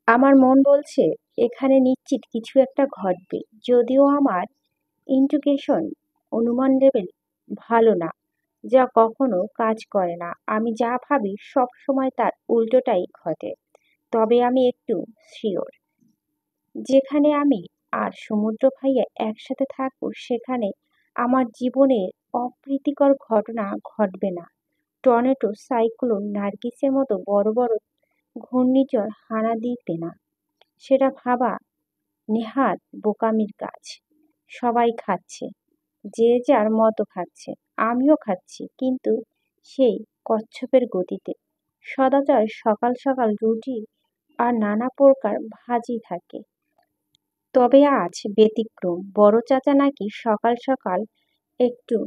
আমার মন বলছে এখানে নিশ্চিত কিছু একটা ঘটবে, যদিও আমার ইন্টুইশন অনুমান লেভেল ভালো না, যা কখনো কাজ করে না। আমি যা ভাবি সব সময় তার উল্টোটাই ঘটে। তবে আমি একটু শিওর, যেখানে আমি আর সমুদ্র ভাইয়া একসাথে থাকবো সেখানে আমার জীবনের অপ্রীতিকর ঘটনা ঘটবে না। টর্নেডো, সাইক্লোন, নার্গিসের মতো বড় বড় ঘূর্ণিঝড় হানা দিবে না। সেটা ভাবা নেহাত বোকামির কাজ। সবাই খাচ্ছে, যে যার মতো খাচ্ছে, আমিও খাচ্ছি, কিন্তু সেই কচ্ছপের গতিতে। সদাচার সকাল সকাল রুটি আর নানা প্রকার ভাজি থাকে। তবে আজ ব্যতিক্রম, বড় চাচা নাকি সকাল সকাল একটু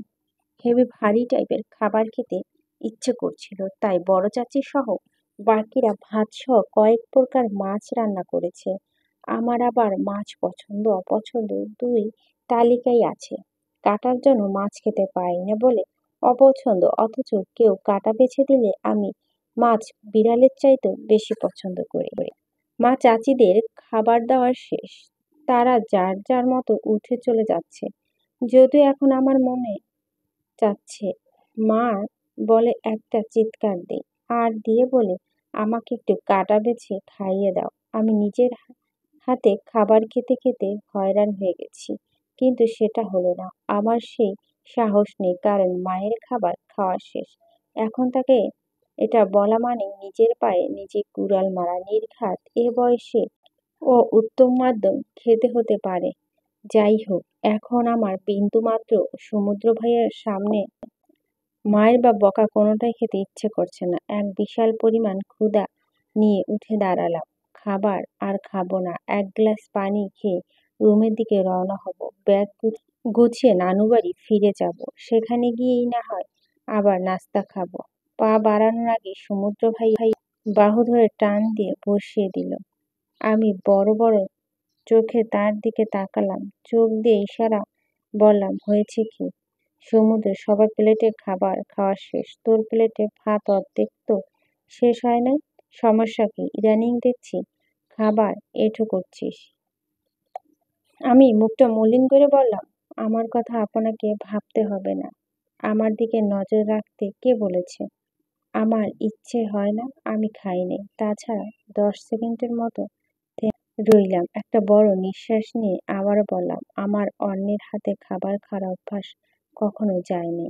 হেভি ভারী টাইপের খাবার খেতে ইচ্ছে করছিল, তাই বড় চাচি সহ বাকিরা ভাত সহ কয়েক প্রকার মাছ রান্না করেছে। আমার আবার মাছ পছন্দ অপছন্দ দুই তালিকায় আছে। কাটার জন্য মাছ খেতে পারি না বলে অপছন্দ, অথচ কেউ কাটা বেছে দিলে আমি মাছ বিড়ালের চাইতেও বেশি পছন্দ করি। মা চাচিদের খাবার দাবার শেষ, তারা যার যার মতো উঠে চলে যাচ্ছে। যদিও এখন আমার মনে চাচ্ছে মা বলে একটা চিৎকার দেই, আর দিয়ে বলে আমাকে একটু কাটা বেছে খাইয়ে দাও। আমি নিজের হাতে খাবার খেতে খেতে হয়রান হয়ে গেছি, কিন্তু সেটা হলো না। আমার সেই সাহস নেই, কারণ মায়ের খাবার খাওয়া শেষ। এখন তাকে এটা বলা মানে নিজের পায়ে নিজে কুড়াল মারা। নির্ঘাত এ বয়সে ও উত্তম মাধ্যম খেতে হতে পারে। যাই হোক, এখন আমার বিন্দুমাত্র সমুদ্র ভাইয়ের সামনে মায়ের বা বকা কোনোটাই খেতে ইচ্ছে করছে না। এক বিশাল পরিমাণ ক্ষুধা নিয়ে উঠে দাঁড়ালাম। খাবার আর খাবো না, এক গ্লাস পানি খেয়ে রুমের দিকে রওনা হব। ব্যাগ গুছিয়ে নানু বাড়ি ফিরে যাব, সেখানে গিয়েই না হয় আবার নাস্তা খাবো। পা বাড়ানোর আগে সমুদ্র ভাই বাহু ধরে টান দিয়ে বসিয়ে দিল। আমি বড় বড় চোখে তার দিকে তাকালাম, চোখ দিয়ে ইশারা বললাম, হয়েছে কি? সমুদ্র, সবার প্লেটে খাবার খাওয়া শেষ, তোর প্লেটে ভাত অর্ধেক তো শেষ হয় নাই। সমস্যা কি? ইদানিং দেখছি খাবার এঁঠো করছিস। আমি মুখটা মলিন করে বললাম, আমার কথা আপনাকে ভাবতে হবে না। আমার দিকে নজর রাখতে কে বলেছে? আমার ইচ্ছে হয় না, আমি খাই নাই। তাছাড়া 10 সেকেন্ডের মতো রইলাম, একটা বড় নিঃশ্বাস নিয়ে আবারও বললাম, আমার অন্যের হাতে খাবার খাওয়ার অভ্যাস কখনো যায়নি।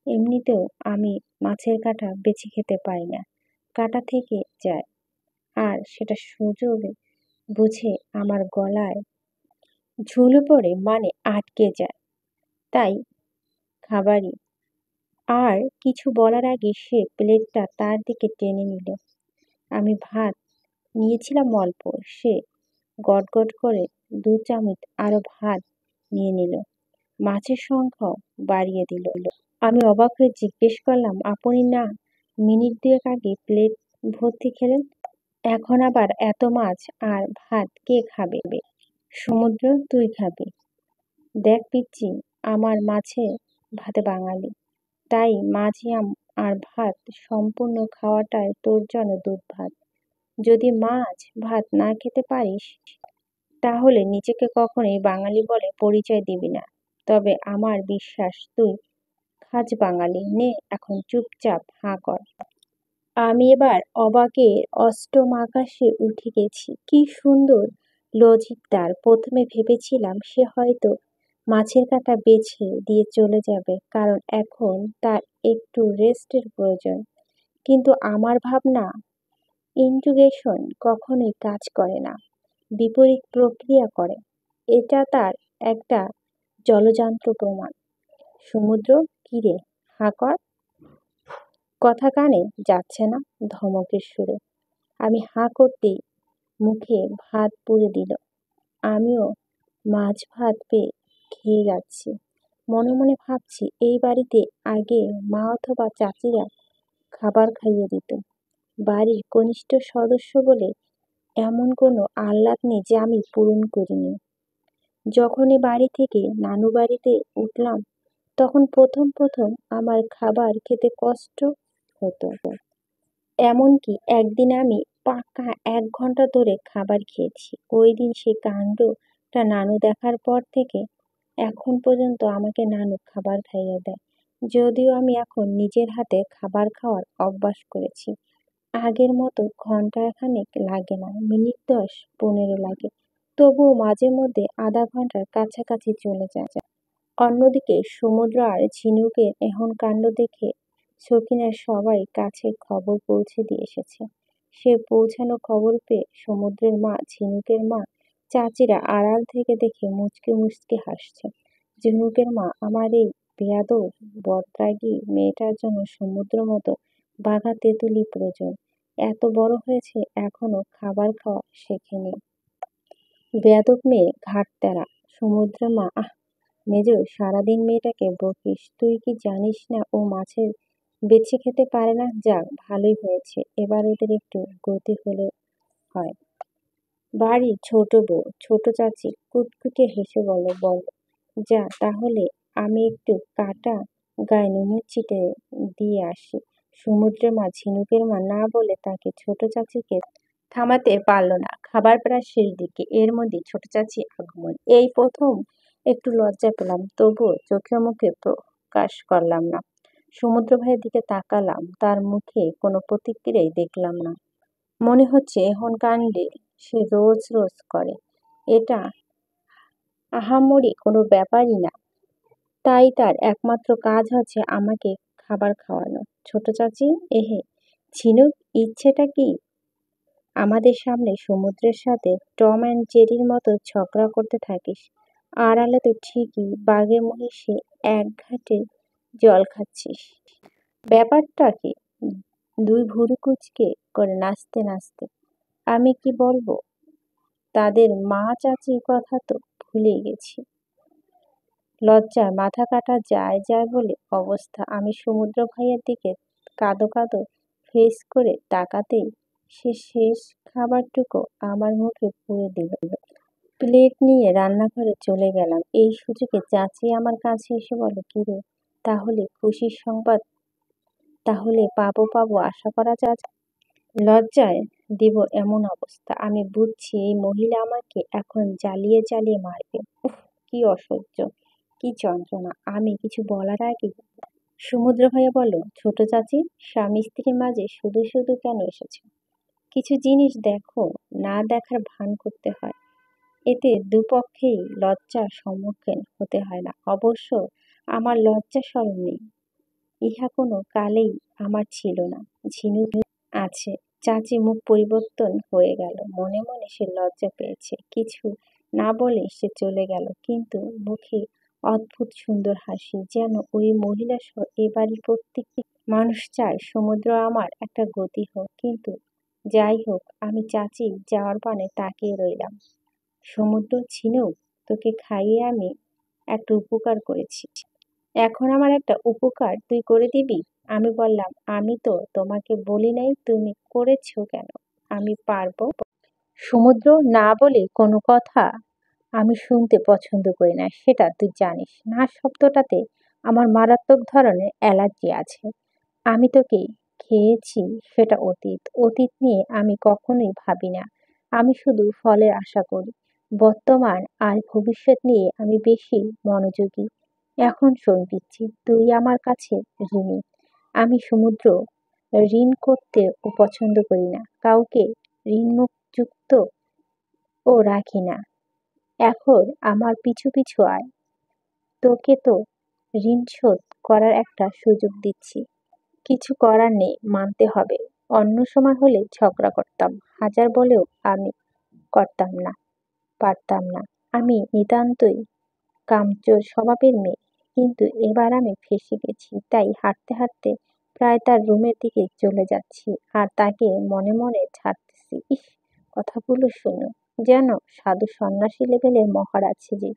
এমনিতেও আমি মাছের কাঁটা বেছে খেতে পারি না, কাঁটা থেকে যায়, আর সেটা সুযোগ বুঝে আমার গলায় ঝুলে পড়ে, মানে আটকে যায়। তাই খাবারই। আর কিছু বলার আগে সে প্লেটটা তার দিকে টেনে নিল। আমি ভাত নিয়েছিলাম অল্প, সে গটগট করে 2 চামচ আরো ভাত নিয়ে নিল, মাছের সংখ্যাও বাড়িয়ে দিল। আমি অবাক হয়ে জিজ্ঞেস করলাম, আপনি না মিনিট দুয়েক আগে প্লেট ভর্তি খেলেন, এখন আবার এত মাছ আর ভাত কে খাবে? সমুদ্র, তুই খাবি? দেখ পিচ্চি, আমার মাছে ভাতে বাঙালি, তাই আর ভাত সম্পূর্ণ খাওয়াটাই তোর জন্য দুধ ভাত। যদি মাছ ভাত না খেতে পারিস, তাহলে নিজেকে কখনোই বাঙালি বলে পরিচয় দিবি না। তবে আমার বিশ্বাস তুই খাজ বাঙালি। নে এখন চুপচাপ হাঁ কর। আমি এবার অবাকের অষ্টম আকাশে উঠে গেছি। কি সুন্দর লজিক তার! প্রথমে ভেবেছিলাম সে হয়তো মাছের কাঁটা বেছে দিয়ে চলে যাবে, কারণ এখন তার একটু রেস্টের প্রয়োজন। কিন্তু আমার ভাবনা, ইন্টুইশন কখনোই কাজ করে না, বিপরীত প্রক্রিয়া করে। এটা তার একটা জলজান্ত প্রমাণ। সমুদ্র, কিরে, হাঁ কর। কথা কানে যাচ্ছে না? ধমকের সুরে। আমি হাঁ করতেই মুখে ভাত পুরে দিল। আমিও মাছ ভাত পেয়ে খেয়ে যাচ্ছি। মনে মনে ভাবছি, এই বাড়িতে আগে মা অথবা চাচিরা খাবার খাইয়ে দিত। বাড়ির কনিষ্ঠ সদস্য বলে এমন কোনো আহ্লাদ নেই যে আমি পূরণ করিনি। যখনই বাড়ি থেকে নানু বাড়িতে উঠলাম, তখন প্রথম প্রথম আমার খাবার খেতে কষ্ট হতো। এমনকি একদিন আমি পাক্কা 1 ঘন্টা ধরে খাবার খেয়েছি। ওই দিন সেই কাণ্ডটা নানু দেখার পর থেকে এখন পর্যন্ত আমাকে নানু খাবার খাইয়ে দেয়। যদিও আমি এখন নিজের হাতে খাবার খাওয়ার অভ্যাস করেছি। আগের মতো ঘন্টাখানেক লাগে না, মিনিট 10-15 লাগে। তবুও মাঝে মধ্যে আধা ঘন্টার কাছাকাছি চলে যায়। অন্যদিকে সমুদ্র আর ঝিনুকের এমন কাণ্ড দেখে সখিনার সবাই কাছে খবর পৌঁছে দিয়ে এসেছে। সে পৌঁছানো খবর পেয়ে সমুদ্রের মা, ঝিনুকের মা, চাচিরা আড়াল থেকে দেখে মুচকি মুচকি হাসছে। ঝিনুকের মা, আমার এই বেয়াদব বদরাগী মেয়েটার জন্য সমুদ্র মতো বাঘা তেঁতুলি প্রয়োজন। এত বড় হয়েছে এখনো খাবার খাওয়া শেখেনি। বেয়াদব মেয়ে, ঘাট ত্যাড়া। সমুদ্রের মা, আহ মেজো, সারাদিন মেয়েটাকে বকিস। তুই কি জানিস না ও মাছের বেছে খেতে পারে না? যাক, ভালোই হয়েছে, এবার ওদের একটু গতি হলে হয়। বাড়ির ছোট বউ, ছোট চাচি কুটকুটে হেসে বলল, বলো যা তাহলে আমি একটু কাটা গায়ে নুনের ছিটে দিয়ে আসি। সমুদ্রের মা, ঝিনুকের মা না বলে তাকে ছোট চাচিকে থামাতে পারল না। খাবার প্রায় শেষ দিকে, এর মধ্যে ছোট চাচি আগমন। এই প্রথম একটু লজ্জা পেলাম, তবুও চোখে মুখে প্রকাশ করলাম না। সমুদ্র ভাইয়ের দিকে তাকালাম, তার মুখে কোনো প্রতিক্রিয়াই দেখলাম না। মনে হচ্ছে এখন কাণ্ডে সে রোজ রোজ করে, এটা আহামরি কোনো ব্যাপারই না। তাই তার একমাত্র কাজ হচ্ছে আমাকে খাবার খাওয়ানো। ছোট চাচি, এহে ঝিনুক, ইচ্ছেটা কি? আমাদের সামনে সমুদ্রের সাথে টম অ্যান্ড জেরির মতো ঝগড়া করতে থাকিস, আড়ালে তো ঠিকই বাঘে মহিষে এক ঘাটে জল খাচ্ছিস। ব্যাপারটা কি? দুই ভুরু কুঁচকে করে নাচতে নাচতে আমি কি বলবো? তাদের মা চাচির কথা তো ভুলেই গেছি। লজ্জায় মাথা কাটা যায় যায় বলে অবস্থা। আমি সমুদ্র ভাইয়ের দিকে কাঁদো কাঁদো ফেস করে তাকাতেই সে শেষ খাবারটুকু আমার মুখে পুরে দিল। প্লেট নিয়ে রান্নাঘরে চলে গেলাম। এই সুযোগে চাচি আমার কাছে এসে বলে, কিরে, তাহলে খুশির সংবাদ তাহলে পাবো পাবো আশা করা যায়? লজ্জায় দিব এমন অবস্থা। আমি বুঝছি এই মহিলা আমাকে এখন জ্বালিয়ে জ্বালিয়ে মারবে। উফ, কি অসহ্য, কি যন্ত্রণা! আমি কিছু বলার আগে সমুদ্র ভাইয়া বলল, ছোট চাচি, স্বামী স্ত্রীর মাঝে শুধু শুধু কেন এসেছে? কিছু জিনিস দেখো, না দেখার ভান করতে হয়। এতে দুপক্ষেই লজ্জার সম্মুখীন হতে হয় না। অবশ্য আমার লজ্জা শরম নেই, ইহা কোনো কালেই আমার ছিল না। ঝিনুক আছে। চাচি মুখ পরিবর্তন হয়ে গেল। মনে মনে সে লজ্জা পেয়েছে। কিছু না বলে সে চলে গেল, কিন্তু মুখে অদ্ভুত সুন্দর হাসি, যেন ওই মহিলা সহ এ বাড়ির প্রত্যেকটি মানুষ চায় সমুদ্র আমার একটা গতি হোক। কিন্তু যাই হোক, আমি চাচি যাওয়ার পানে তাকিয়ে রইলাম। সমুদ্র, ঝিনুক, তোকে খাইয়ে আমি একটা উপকার করেছি, এখন আমার একটা উপকার তুই করে দিবি? আমি বললাম, আমি তো তোমাকে বলি নাই, তুমি করেছো কেন? আমি পারবো। সমুদ্র, না বলে কোনো কথা আমি শুনতে পছন্দ করি না, সেটা তুই জানিস। না শব্দটাতে আমার মারাত্মক ধরনের অ্যালার্জি আছে। আমি তোকে খেয়েছি সেটা অতীত। অতীত নিয়ে আমি কখনোই ভাবি না। আমি শুধু ফলের আশা করি। বর্তমান আর ভবিষ্যৎ নিয়ে আমি বেশি মনোযোগী। এখন শোন পিচ্ছি, তুই আমার কাছে ঋণী। আমি সমুদ্র, ঋণ করতেও পছন্দ করি না। কাউকে ঋণমুক্ত ও রাখি না। এখন আমার পিছু পিছু আয়। তোকে তো ঋণ শোধ করার একটা সুযোগ দিচ্ছি। কিছু করার নেই, মানতে হবে। অন্য সময় হলে ঝগড়া করতাম, হাজার বলেও আমি করতাম না, পারতাম না। আমি নিতান্তই কামচোর স্বভাবের মেয়ে। কিন্তু এবার আমি ফেঁসে গেছি। তাই হাঁটতে হাঁটতে প্রায় তার রুমের দিকে চলে যাচ্ছি, আর তাকে মনে মনে ছাড়তেছি। ইস, কথাগুলো শোনো, যেন সাধু সন্ন্যাসী লেভেলের মহারাজ যে।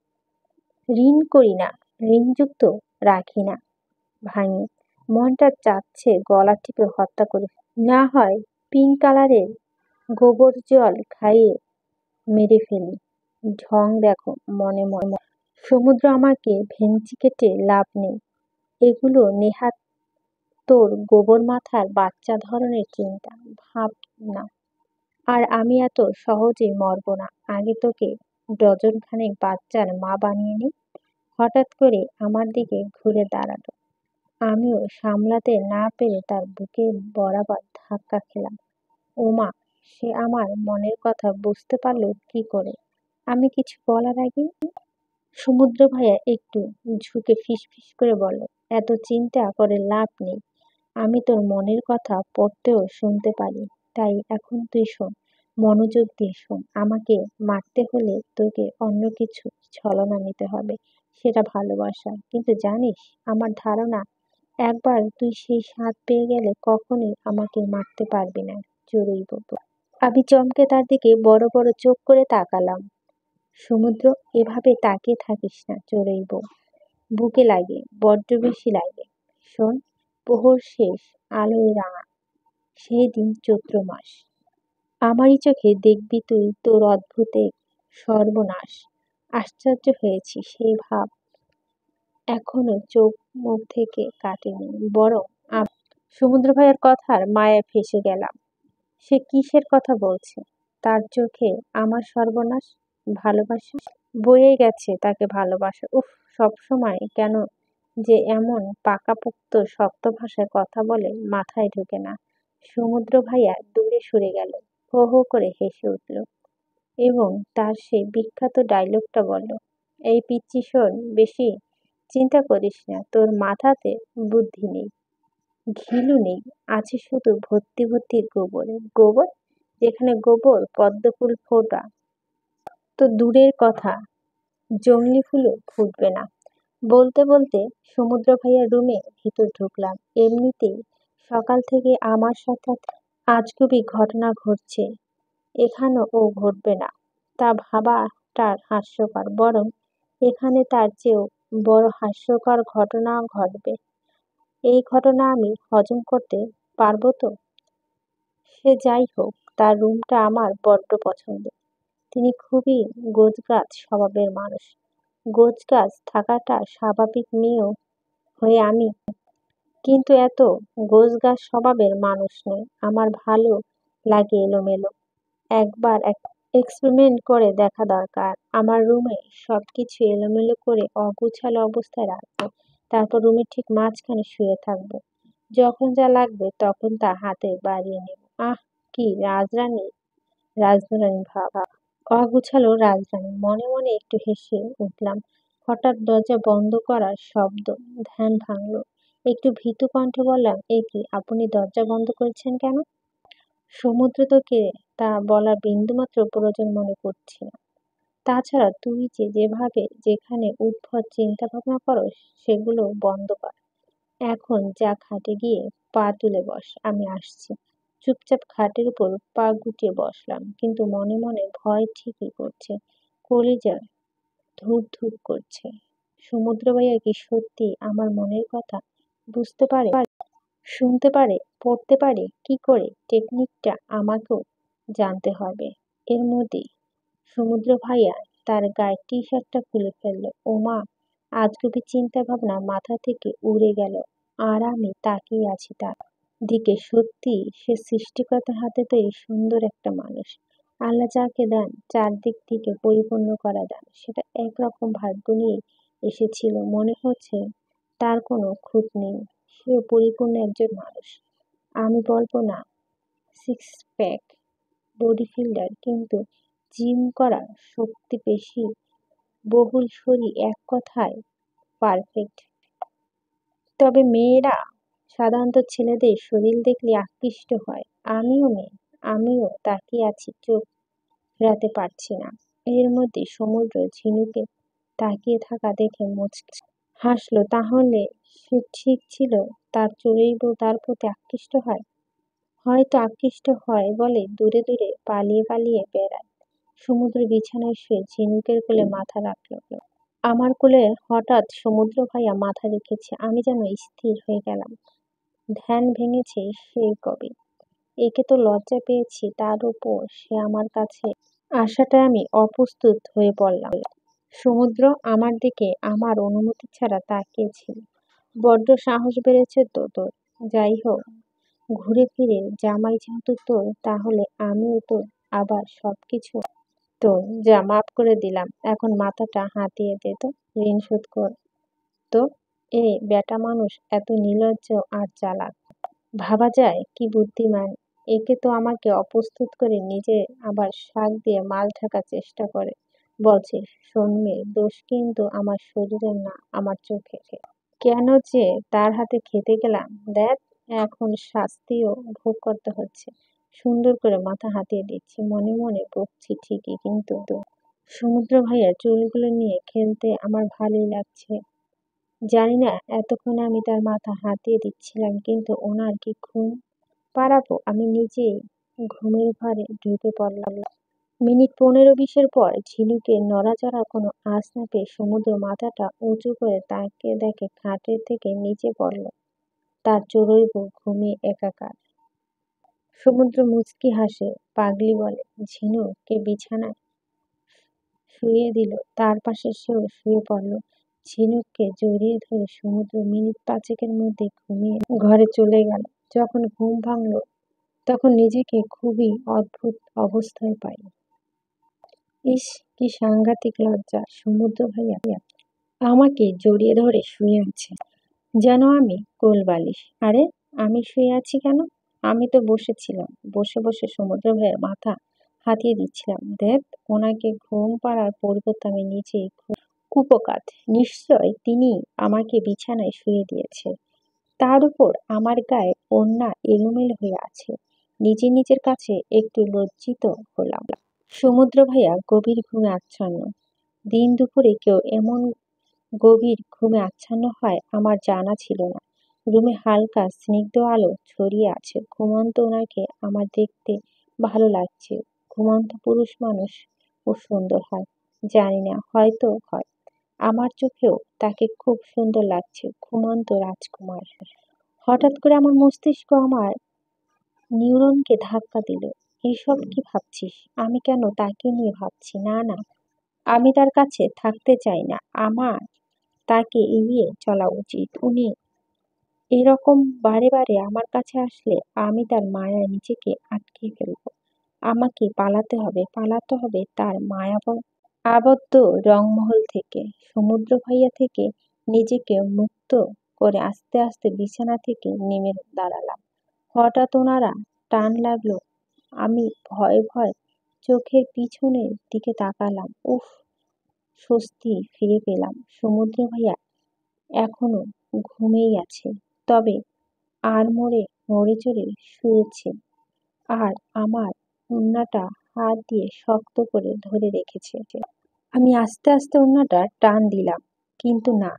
ঋণ করি না, ঋণযুক্ত রাখি না, ভাঙি। মনটা চাচ্ছে গলা টিপে হত্যা করে না হয় পিঙ্ক কালারের গোবর জল খাইয়ে মেরে ফেলি। ঢং দেখো মনে মনে। সমুদ্র, আমাকে ভেঙচি কেটে লাভ নেই। এগুলো নেহাত তোর গোবর মাথার বাচ্চা ধরনের চিন্তা। ভাব না। আর আমি এত সহজে মরবো না। আগে তোকে ডজনখানেক বাচ্চার মা বানিয়ে নিই। হঠাৎ করে আমার দিকে ঘুরে দাঁড়ালো। আমিও সামলাতে না পেরে তার বুকে বরাবর ধাক্কা খেলাম। ওমা! সে আমার মনের কথা বুঝতে পারলো কি করে? আমি কিছু বলার আগে সমুদ্র ভাইয়া একটু ঝুঁকে ফিসফিস করে বলল, এত চিন্তা করে লাভ নেই। আমি তোর মনের কথা পড়তেও শুনতে পারি। তাই এখন তুই শোন, মনোযোগ দিয়ে শোন। আমাকে মারতে হলে তোকে অন্য কিছু ছলনা নিতে হবে, সেটা ভালোবাসা। কিন্তু জানিস, আমার ধারণা একবার তুই সেই স্বাদ পেয়ে গেলে কখনোই আমাকে মারতে পারবি না। জোরেই বলবো। আমি চমকে তার দিকে বড় বড় চোখ করে তাকালাম। সমুদ্র, এভাবে তাকিয়ে থাকিস না, চোরেই বউ। বুকে লাগে, বড্ড বেশি লাগে। শোন, প্রহর শেষ, আলোয় রাঙা সেই দিন, চৈত্র মাস। আমারই চোখে দেখবি তুই তোর অদ্ভুত এক সর্বনাশ। আশ্চর্য হয়েছি, সেই ভাব এখনো চোখ মুখ থেকে কাটেনি। বরং সমুদ্র ভাইয়ের কথার মায়ায় ফেঁসে গেলাম। সে কিসের কথা বলছে? তার চোখে আমার সর্বনাশ? ভালোবাসা বয়ে গেছে তাকে ভালোবাসা। উফ! সবসময় কেন যে এমন পাকাপোক্ত শক্ত ভাষায় কথা বলে মাথায় ঢোকে না। সমুদ্র ভাইয়া দূরে সরে গেল, হো হো করে হেসে উঠল এবং তার সেই বিখ্যাত ডায়লগটা বলল, এই পিচ্চি শোন, বেশি চিন্তা করিস না, তোর মাথাতে বুদ্ধি নেই, ঘিলু নেই, আছে শুধু ভর্তি ভর্তি গোবর। গোবর? যেখানে গোবর পদ্মফুল ফোটা তো দূরের কথা, জংলি ফুলও ফুটবে না। বলতে বলতে সমুদ্র ভাইয়ার রুমে ভিতর ঢুকলাম। এমনিতেই সকাল থেকে আমার সাথে আজগুবি ঘটনা ঘটছে, এখানেও ও ঘটবে না তা ভাবাটা হাস্যকর। বরং এখানে তার চেয়েও বড় হাস্যকর ঘটনা ঘটবে। এই ঘটনা আমি হজম করতে পারবো তো? সে যাই হোক, তার রুমটা আমার বড্ড পছন্দ। তিনি খুবই গোছগাছ স্বভাবের মানুষ। গোছগাছ থাকাটা স্বাভাবিক নিয়েও হয়ে আমি কিন্তু এত গোছগাছ স্বভাবের মানুষ নই। আমার ভালো লাগে এলোমেলো। একবার এক্সপেরিমেন্ট করে দেখা দরকার। আমার রুমে সবকিছু এলোমেলো করে অগোছালো অবস্থায় রাখবো। তারপর রুমের ঠিক মাঝখানে শুয়ে থাকবো। যখন যা লাগবে তখন তা হাতে বাড়িয়ে নেব। আহ! কি রাজরানী, রাজরানী ভাব। অগুছালো রাজরানী। মনে মনে একটু হেসে উঠলাম। হঠাৎ দরজা বন্ধ করার শব্দ ধ্যান ভাঙলো। একটু ভীতু কণ্ঠে বললাম, এ কি, আপনি দরজা বন্ধ করেছেন কেন? সমুদ্র, তোকে তা বলার বিন্দুমাত্র প্রয়োজন মনে করছি না। তাছাড়া তুই যে যেভাবে যেখানে উদ্ভট চিন্তা ভাবনা করস, সেগুলো বন্ধ কর। এখন যা, খাটে গিয়ে পা তুলে বস, আমি আসছি। চুপচাপ খাটের উপর পা গুটিয়ে বসলাম, কিন্তু মনে মনে ভয় ঠিকই করছে, কলিজা ধুক ধুক করছে। সমুদ্র ভাইয়া কি সত্যি আমার মনের কথা বুঝতে পারে, শুনতে পারে, পড়তে পারে? কি করে? টেকনিকটা আমাকেও জানতে হবে। এর মধ্যেই সমুদ্র ভাইয়া তার গায়ের টি শার্টটা খুলে ফেললো। ওমা! আজগুবি চিন্তা ভাবনা মাথা থেকে উড়ে গেল। আর আমি তাকিয়ে আছি তার দিকে। সত্যি সে সৃষ্টিকর্তার হাতে তৈরি সুন্দর একটা মানুষ। আল্লাহ যাকে দেন, চারদিক থেকে পরিপূর্ণ করা দেন, সেটা একরকম ভাগ্য নিয়ে এসেছিল। মনে হচ্ছে তার কোনো খুঁত নেই, সেও পরিপূর্ণ একজন মানুষ। আমি বলবো না সিক্স প্যাক বডি ফিল্ডার, কিন্তু জিম করা, শক্তি পেশি, বহুল শরীর, এক কথায় পারফেক্ট। তবে মেয়েরা সাধারণত ছেলেদের শরীর দেখলে আকৃষ্ট হয়। আমিও মেয়ে, আমিও তাকিয়ে আছি, চোখ ফেরাতে পারছি না। এর মধ্যে সমুদ্র ঝিনুকে তাকিয়ে থাকা দেখে মুচকি হাসলো। তাহলে সে ঠিক ছিল, তার চড়ুই বউ তার প্রতি আকৃষ্ট হয়। হয়তো আকৃষ্ট হয় বলে দূরে দূরে পালিয়ে পালিয়ে বেড়ায়। সমুদ্র বিছানায় শুয়ে ঝিনুকের কোলে মাথা রাখলো। আমার কোলে হঠাৎ সমুদ্র ভাইয়া মাথা রেখেছে। আমি যেন স্থির হয়ে গেলাম। ধ্যান ভেঙেছে সেই কবে। একে তো লজ্জা পেয়েছি, তার উপর সে আমার কাছে আসাটায় আমি অপ্রস্তুত হয়ে পড়লাম। সমুদ্র আমার দিকে আমার অনুমতি ছাড়া তাকিয়েছিল। বড্ড সাহস বেড়েছে তো তোর। যাই হোক, ঘুরে ফিরে জামাই যেহেতু তোর, তাহলে আমিও তোর আবার সবকিছু তো যা মাফ করে দিলাম, এখন মাথাটা হাতিয়ে দে তো, ঋণ শোধ কর। তো এ বেটা মানুষ এত নির্লজ্জ আর চালাক, ভাবা যায় কি বুদ্ধিমান। একে তো আমাকে অপ্রস্তুত করে নিজে আবার শাক দিয়ে মাল ঢাকার চেষ্টা করে, বলছে শোন মেয়ে, দোষ কিন্তু আমার শরীরের না, আমার চোখে। কেন যে তার হাতে খেতে গেলাম, দেখ এখন শাস্তিও ভোগ করতে হচ্ছে। সুন্দর করে মাথা হাতিয়ে দিচ্ছি, মনে মনে বকছি ঠিকই, কিন্তু সমুদ্র ভাইয়ার চুলগুলো নিয়ে খেলতে আমার ভালোই লাগছে। জানি না এতক্ষণে আমি তার মাথা হাতিয়ে দিচ্ছিলাম, কিন্তু ওনার কি ঘুম পাড়াবো, আমি নিজেই ঘুমের ঘরে ঢুকে পড়লাম। মিনিট 15-20 পর ঝিনুকের নড়াচড়া কোনো আঁচ না পেয়ে সমুদ্র মাথাটা উঁচু করে তাকে দেখে খাটের থেকে নিচে পড়ল। তার চড়ুই বউ ঘুমিয়ে একাকার। সমুদ্র মুচকি হাসে, পাগলি বলে, ঝিনুককে বিছানায় শুইয়ে দিল, তার পাশে সেও শুয়ে পড়ল। ঝিনুককে জড়িয়ে ধরে সমুদ্র মিনিট 5-এর মধ্যে ঘুমিয়ে ঘরে চলে গেল। যখন ঘুম ভাঙল তখন নিজেকে খুবই অদ্ভুত অবস্থায় পাই। ইস, কি সাংঘাতিক লজ্জা! সমুদ্র ভাইয়া আমাকে জড়িয়ে ধরে শুয়ে আছে, যেন আমি কোলবালিশ। আরে, আমি শুয়ে আছি কেন? আমি তো বসেছিলাম, বসে বসে সমুদ্র ভাইয়ের মাথা হাতিয়ে দিচ্ছিলাম। দেখ, ওনাকে ঘুম পাড়ার পরিবর্তে আমি নিজেই কুপোকাত। নিশ্চয় তিনি আমাকে বিছানায় শুয়ে দিয়েছে, তার উপর আমার গায়ে ওড়না এলোমেলো হয়ে আছে। নিজের কাছে একটু লজ্জিত হলাম। সমুদ্র ভাইয়া গভীর ঘুমে আচ্ছন্ন। দিন দুপুরে কেউ এমন গভীর ঘুমে আচ্ছন্ন হয় আমার জানা ছিল না। রুমে হালকা স্নিগ্ধ আলো ছড়িয়ে আছে। ঘুমন্ত ওনাকে আমার দেখতে ভালো লাগছে। ঘুমন্ত পুরুষ মানুষ ও সুন্দর হয়, জানি না, হয়তো হয়। আমার চোখেও তাকে খুব সুন্দর লাগছে, ঘুমন্ত রাজকুমার। হঠাৎ করে আমার মস্তিষ্ক আমার নিউরনকে ধাক্কা দিল। এইসব কি ভাবছিস? আমি কেন তাকে নিয়ে ভাবছি? না না, আমি তার কাছে থাকতে চাই না, আমার তাকে এড়িয়ে চলা উচিত। উনি এরকম বারে বারে আমার কাছে আসলে আমি তার মায়ায় নিজেকে আটকে ফেলবো। আমাকে পালাতে হবে তার আবদ্ধ রংমহল থেকে, সমুদ্র ভাইয়া থেকে নিজেকে মুক্ত করে আস্তে আস্তে বিছানা থেকে নেমে দাঁড়ালাম। হঠাৎ ওনারা টান লাগলো। আমি ভয়ে ভয়ে চোখের পিছনের দিকে তাকালাম। উফ, স্বস্তি ফিরে পেলাম। সমুদ্র ভাইয়া এখনো ঘুমেই আছে, তবে আড়মোড়ে নড়ে চড়ে শুয়েছে, আর আমার ওড়নাটা হাত দিয়ে শক্ত করে ধরে রেখেছে। আমি আস্তে আস্তে ওড়নাটা টান দিলাম, কিন্তু না,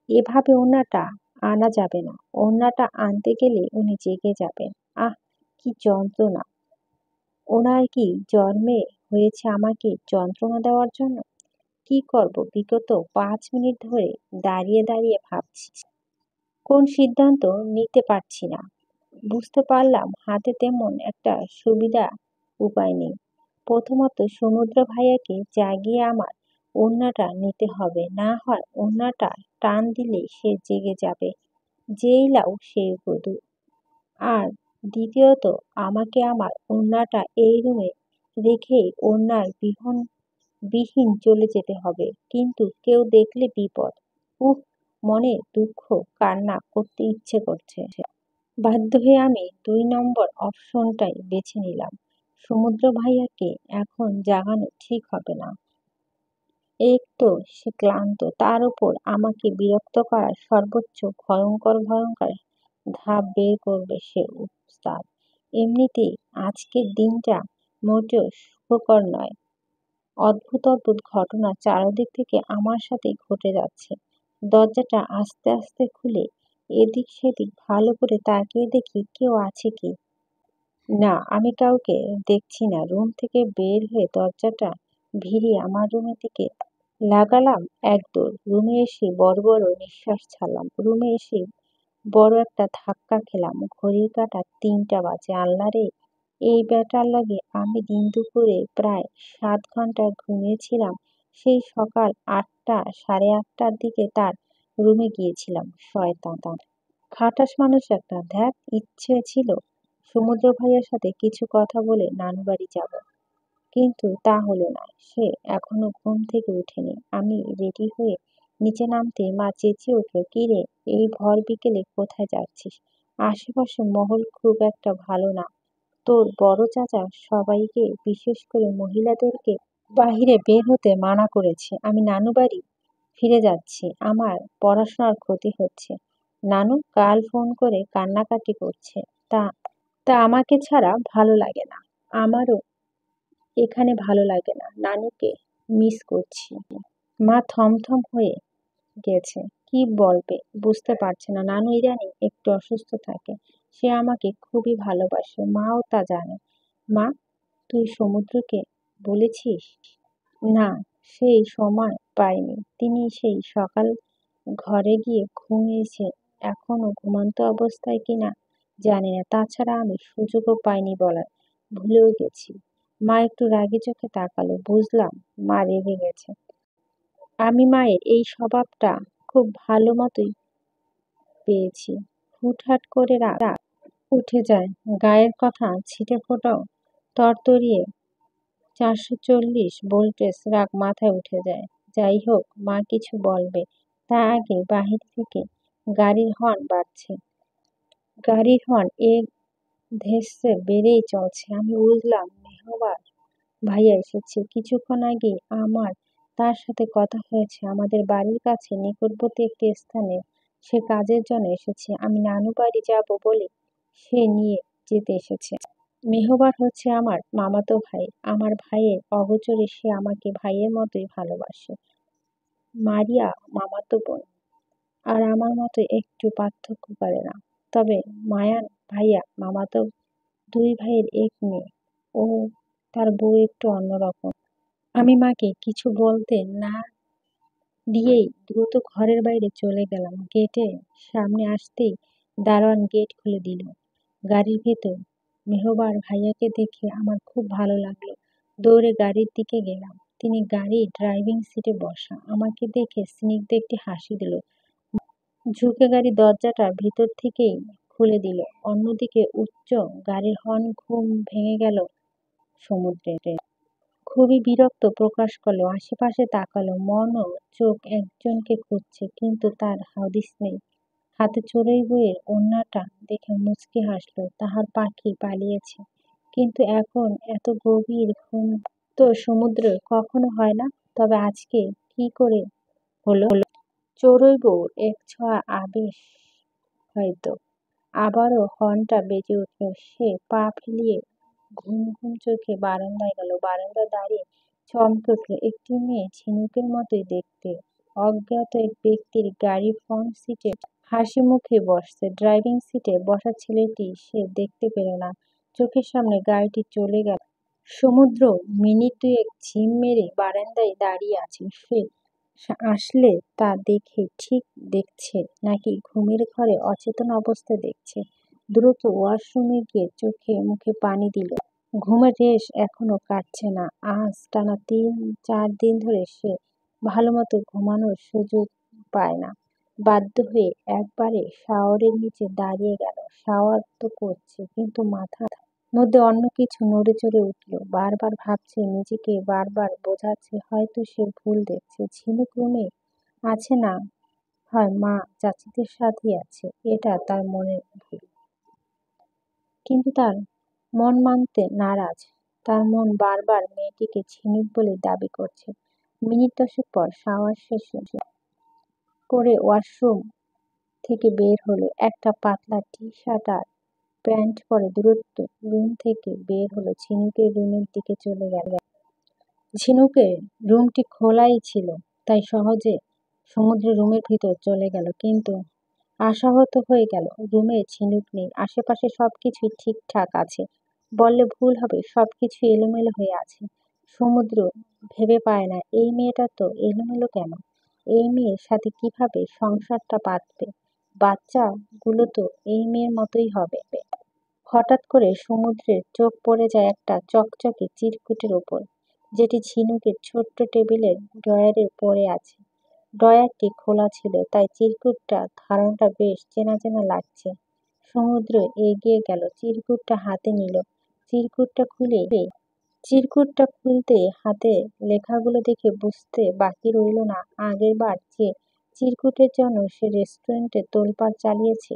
এভাবে ওড়নাটা আনা যাবে না। ওড়নাটা আনতে গেলে উনি জেগে যাবেন। আহ, কি যন্ত্রণা! ওনার কি জন্মে হয়েছে আমাকে যন্ত্রণা দেওয়ার জন্য? কি করব? বিগত 5 মিনিট ধরে দাঁড়িয়ে দাঁড়িয়ে ভাবছি, কোন সিদ্ধান্ত নিতে পারছি না। বুঝতে পারলাম হাতে তেমন একটা সুবিধা উপায় নেই। প্রথমত সমুদ্র ভাইয়াকে জাগিয়ে আমার ওড়নাটা নিতে হবে, না হয় ওড়নাটা টান দিলে সে জেগে যাবে। যেই লাউ সেই কদু। আর দ্বিতীয়ত আমাকে আমার ওড়নাটা এই রুমে রেখেই ওড়নার বিহীন চলে যেতে হবে, কিন্তু কেউ দেখলে বিপদ। উহ, মনে দুঃখ কান্না করতে ইচ্ছে করছে। বাধ্য হয়ে আমি 2 নম্বর অপশনটাই বেছে নিলাম। সমুদ্র ভাইয়াকে এখন জাগানো ঠিক হবে না। এক তো সে ক্লান্ত, তার উপর আমাকে বিরক্ত করার সর্বোচ্চ ভয়ঙ্কর ধাপ বের করবে সে উস্তাদ। এমনিতেই আজকের দিনটা মোটেও সুখকর নয়। অদ্ভুত অদ্ভুত ঘটনা চারদিক থেকে আমার সাথে ঘটে যাচ্ছে। দরজাটা আস্তে আস্তে খুলে এদিক সেদিক ভালো করে তাকিয়ে দেখি কেউ আছে কি না। আমি কাউকে দেখছি না। রুম থেকে বের হয়ে দরজাটা ভিড়িয়ে আমার রুমের দিকে লাগালাম এক দৌড়। রুমে এসে বড় বড় নিঃশ্বাস ছাড়লাম। রুমে এসে বড় একটা ধাক্কা খেলাম। ঘড়ির কাঁটা 3টা বাজে। আল্লাহ রে, এই বেটার লাগে আমি দিন দুপুরে প্রায় 7 ঘন্টা ঘুমিয়েছিলাম। সেই সকাল 8টা, সাড়ে 8টার দিকে তার রুমে গিয়েছিলাম। শয়তান, খাটাস মানুষ একটা। ধ্যাত, ইচ্ছে ছিল সমুদ্র ভাইয়ের সাথে কিছু কথা বলে নানু বাড়ি যাব। কিন্তু তা হলো না। সে এখনো ঘুম থেকে ওঠেনি। আমি রেডি হয়ে নিচে নামতে মা চেঁচিয়ে উঠল, "কি রে, এই ভর বিকেলে কোথায় যাচ্ছিস? আশেপাশে মহল খুব একটা ভালো না। তোর বড় চাচা সবাইকে, বিশেষ করে মহিলাদেরকে, বাহিরে বের হতে মানা করেছে। আমি নানু বাড়ি ফিরে যাচ্ছি। আমার পড়াশোনার ক্ষতি হচ্ছে। নানু কাল ফোন করে কান্নাকাটি করছে। তা তা আমাকে ছাড়া ভালো লাগে না। আমারও এখানে ভালো লাগে না। নানুকে মিস করছি।" মা থমথম হয়ে গেছে। কি বলবে বুঝতে পারছে না। নানু ইদানিং একটু অসুস্থ থাকে। সে আমাকে খুবই ভালোবাসে, মাও তা জানে। মা, তুই সমুদ্রকে বলেছিস? না, সেই সময় পাইনি। তিনি সেই সকাল ঘরে গিয়ে ঘুমিয়েছে। এখনো ঘুমন্ত অবস্থায় কিনা জানি না। তাছাড়া আমি সুযোগও পাইনি বলার, ভুলেও গেছি। মা একটু রাগি চোখে তাকালো। বুঝলাম মা রেগে গেছে। আমি মায়ের এই স্বভাবটা খুব ভালো মতোই পেয়েছি। হুটহাট করে রাগ উঠে যায়, গায়ের কথা ছিটে ফোটাও তরতরিয়ে ৪৪০ ভোল্টেজ রাগ মাথায় উঠে যায়। যাই হোক, মা কিছু বলবে তার আগে বাহির থেকে গাড়ির হর্ন বাজছে। গাড়ির হর্ন ধেসে বেড়েই চলছে। আমি বুঝলাম মেহবার ভাইয়া এসেছে। কিছুক্ষণ আগে আমার তার সাথে কথা হয়েছে। আমাদের বাড়ির কাছে নিকটবর্তী একটি স্থানে সে কাজের জন্য এসেছে। আমি নানু বাড়ি যাব বলে সে নিয়ে যেতে এসেছে। মেহবার হচ্ছে আমার মামাতো ভাই। আমার ভাইয়ের অগোচরে সে আমাকে ভাইয়ের মতোই ভালোবাসে। মারিয়া মামাতো বোন, আর আমার মতো একটু পার্থক্য করে না। তবে মায়ান ভাইয়া মামাতো, দুই ভাইয়ের এক মেয়ে। ও তার বউ একটু অন্যরকম। আমি মাকে কিছু বলতে না দিয়েই দ্রুত ঘরের বাইরে চলে গেলাম। গেটের সামনে আসতেই দারোয়ান গেট খুলে দিল। গাড়ির ভেতর মেহবার ভাইয়াকে দেখে আমার খুব ভালো লাগলো। দৌড়ে গাড়ির দিকে গেলাম। তিনি গাড়ির ড্রাইভিং সিটে বসা। আমাকে দেখে স্নিগ্ধ একটি হাসি দিল। ঝুঁকে গাড়ির দরজাটা ভিতর থেকেই খুলে দিল। অন্যদিকে উচ্চ গাড়ির হর্ন ঘুম ভেঙে গেল সমুদ্রে। খুবই বিরক্ত প্রকাশ করলো। আশেপাশে তাকালো। মন ও চোখ একজনকে খুঁজছে, কিন্তু তার হদিস নেই। হাতে চড়ুই বইয়ের ওড়নাটা দেখে মুচকি হাসলো। তাহার পাখি পালিয়েছে। কিন্তু এখন এত গভীর ঘুম তো সমুদ্রে কখনো হয় না। তবে আজকে কি করে হলো? চড়ুই বউর এক ছোঁয়া আবেশ হয়তো। আবারও হর্নটা বেজে উঠল। সে পা ফেলিয়ে ঘুম ঘুম চোখে বারান্দায় গেল। বারান্দায় দাঁড়িয়ে চমকে উঠল। একটি মেয়ে, ঝিনুকের মতোই দেখতে, অজ্ঞাত এক ব্যক্তির গাড়ির ফ্রন্ট সিটে হাসি মুখে বসছে। ড্রাইভিং সিটে বসা ছেলেটি সে দেখতে পেল না। চোখের সামনে গাড়িটি চলে গেল। সমুদ্র মিনিট দুয়েক ঝিম মেরে বারান্দায় দাঁড়িয়ে আছে। সে আসলে তা দেখে ঠিক দেখছে, নাকি ঘুমের ঘরে অচেতন অবস্থায় দেখছে। দ্রুত ওয়াশরুমে গিয়ে চোখে মুখে পানি দিল। ঘুমের রেশ এখনো কাটছে না। আজ টানা ৩-৪ দিন ধরে সে ভালোমতো ঘুমানোর সুযোগ পায় না। বাধ্য হয়ে একবারে শাওয়ারের নিচে দাঁড়িয়ে গেল। শাওয়ার তো করছে, কিন্তু মাথার মধ্যে অন্য কিছু নড়ে চড়ে উঠল। বারবার ভাবছে, নিজেকে বারবার বোঝাচ্ছে হয়তো সে ভুল দেখছে। ঝিনুক রুমে আছে না, হয় মা চাচিদের সাথেই আছে। এটা তার মনের ভুল। কিন্তু তার মন মানতে নারাজ। তার মন বারবার মেয়েটিকে ঝিনুক বলে দাবি করছে। মিনিট 10 পর শাওয়ার শেষ করে ওয়াশরুম থেকে বের হলো। একটা পাতলা টি-শার্ট আর প্যান্ট পরে দ্রুত রুম থেকে বের হলো। ঝিনুকের রুমের দিকে চলে গেল। ঝিনুকের রুমটি খোলাই ছিল, তাই সহজে সমুদ্রের রুমের ভিতর চলে গেল। কিন্তু আশাহত হয়ে গেল। রুমে ঝিনুক নেই। আশেপাশে সবকিছুই ঠিকঠাক আছে বললে ভুল হবে। সবকিছু এলোমেলো হয়ে আছে। সমুদ্র ভেবে পায় না, এই মেয়েটা তো এলোমেলো কেন? এই মেয়ের সাথে কিভাবে সংসারটা বাঁধবে? বাচ্চাগুলো তো এই মেয়ের মতোই হবে। হঠাৎ করে সমুদ্রের চোখ পড়ে যায় একটা চকচকে চিরকুটের ওপর, যেটি ঝিনুকের ছোট্ট টেবিলের ড্রয়ারে পড়ে আছে। ড্রয়ারটি খোলা ছিল, তাই চিরকুটটা ধারণটা বেশ চেনা চেনা লাগছে। সমুদ্র এগিয়ে গেল, চিরকুটটা হাতে নিল। চিরকুটটা খুলে চিরকুটটা খুলতে হাতে লেখাগুলো দেখে বুঝতে বাকি রইল না, আগের বার যে চিরকুটের জন্য সে রেস্টুরেন্টে তোলপাড় চালিয়েছে,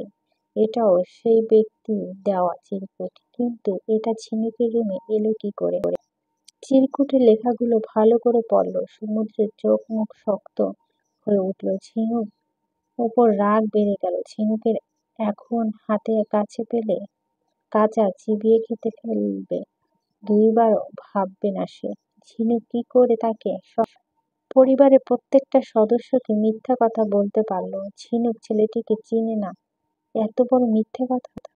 এটাও সেই ব্যক্তি দেওয়া চিরকুট। কিন্তু এটা ঝিনুকের রুমে এলো কি করে? চিরকুটের লেখাগুলো ভালো করে পড়ল। সমুদ্রের চোখ মুখ শক্ত হয়ে উঠল। ঝিনুক ওপর রাগ বেড়ে গেল। ঝিনুকের এখন হাতে কাছে পেলে কাঁচা চিবিয়ে খেতে ফেলবে, দুইবারও ভাববে না সে। ঝিনুক কি করে তাকে পরিবারের প্রত্যেকটা সদস্যকে মিথ্যা কথা বলতে পারলো? ঝিনুক ছেলেটিকে চিনে না, এত বড় মিথ্যে কথা।